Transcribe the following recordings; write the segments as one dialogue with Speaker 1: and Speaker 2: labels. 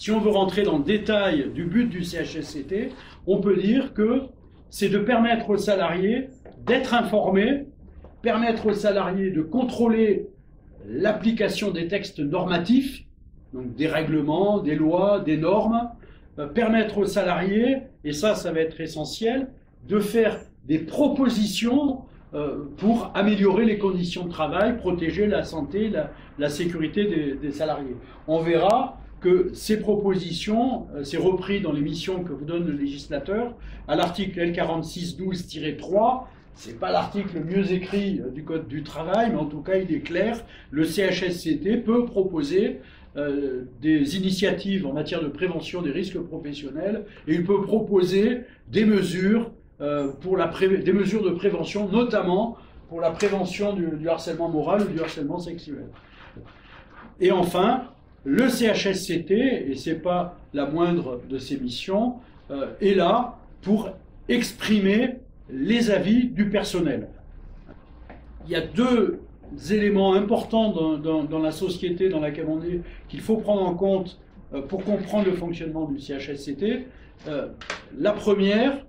Speaker 1: si on veut rentrer dans le détail du but du CHSCT, on peut dire que c'est de permettre aux salariés d'être informés, permettre aux salariés de contrôler l'application des textes normatifs, donc des règlements, des lois, des normes, permettre aux salariés, et ça va être essentiel, de faire des propositions pour améliorer les conditions de travail, protéger la santé, la sécurité des salariés. On verra que ces propositions, c'est repris dans les missions que vous donne le législateur, à l'article L4612-3, c'est pas l'article le mieux écrit du Code du travail, mais en tout cas il est clair, le CHSCT peut proposer des initiatives en matière de prévention des risques professionnels et il peut proposer des mesures des mesures de prévention, notamment pour la prévention du harcèlement moral ou du harcèlement sexuel. Et enfin, le CHSCT, et ce n'est pas la moindre de ses missions, est là pour exprimer les avis du personnel. Il y a deux éléments importants dans la société dans laquelle on est qu'il faut prendre en compte pour comprendre le fonctionnement du CHSCT. La première,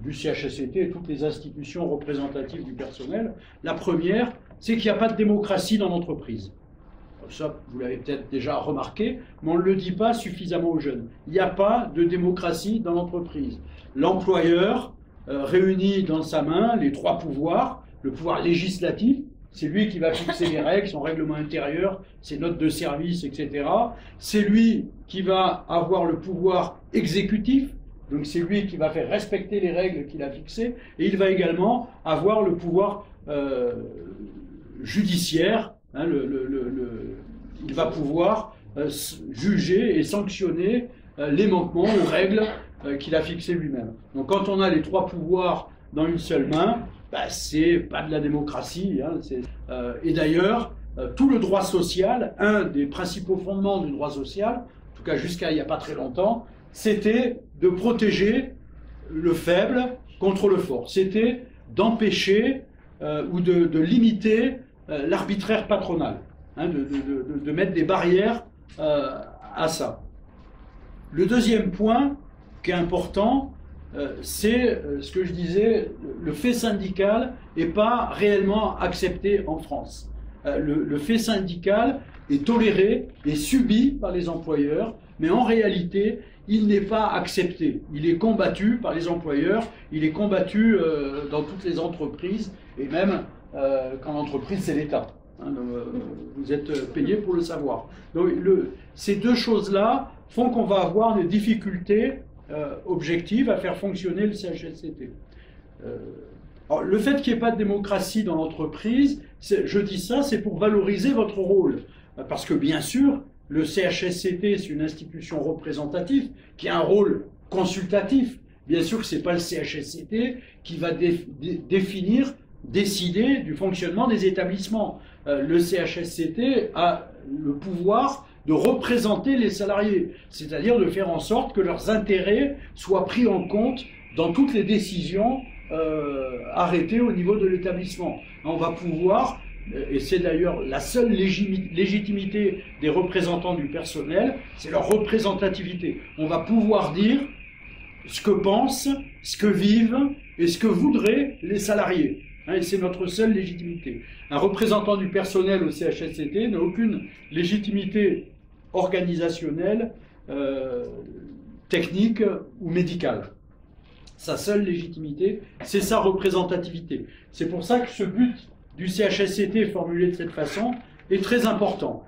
Speaker 1: du CHSCT et toutes les institutions représentatives du personnel, la première, c'est qu'il n'y a pas de démocratie dans l'entreprise. Ça, vous l'avez peut-être déjà remarqué, mais on ne le dit pas suffisamment aux jeunes. Il n'y a pas de démocratie dans l'entreprise. L'employeur réunit dans sa main les trois pouvoirs. Le pouvoir législatif, c'est lui qui va fixer les règles, son règlement intérieur, ses notes de service, etc. C'est lui qui va avoir le pouvoir exécutif, donc c'est lui qui va faire respecter les règles qu'il a fixées, et il va également avoir le pouvoir judiciaire, hein, il va pouvoir juger et sanctionner les manquements aux règles qu'il a fixées lui-même. Donc quand on a les trois pouvoirs dans une seule main, c'est pas de la démocratie. Hein, et d'ailleurs, tout le droit social, un des principaux fondements du droit social, en tout cas jusqu'à il n'y a pas très longtemps, c'était de protéger le faible contre le fort. C'était d'empêcher ou de limiter l'arbitraire patronal, hein, de mettre des barrières à ça. Le deuxième point qui est important, c'est ce que je disais, le fait syndical n'est pas réellement accepté en France. Le fait syndical est toléré et subi par les employeurs, mais en réalité, il n'est pas accepté. Il est combattu par les employeurs, il est combattu dans toutes les entreprises, et même quand l'entreprise, c'est l'État. Hein, vous êtes payé pour le savoir. Donc ces deux choses-là font qu'on va avoir des difficultés objectives à faire fonctionner le CHSCT. Alors, le fait qu'il n'y ait pas de démocratie dans l'entreprise, je dis ça, c'est pour valoriser votre rôle. Parce que bien sûr, le CHSCT, c'est une institution représentative qui a un rôle consultatif. Bien sûr que ce n'est pas le CHSCT qui va définir, décider du fonctionnement des établissements. Le CHSCT a le pouvoir de représenter les salariés, c'est-à-dire de faire en sorte que leurs intérêts soient pris en compte dans toutes les décisions arrêtées au niveau de l'établissement. On va pouvoir, et c'est d'ailleurs la seule légitimité des représentants du personnel, c'est leur représentativité. On va pouvoir dire ce que pensent, ce que vivent et ce que voudraient les salariés. Et c'est notre seule légitimité. Un représentant du personnel au CHSCT n'a aucune légitimité organisationnelle, technique ou médicale. Sa seule légitimité, c'est sa représentativité. C'est pour ça que ce but du CHSCT formulé de cette façon est très important.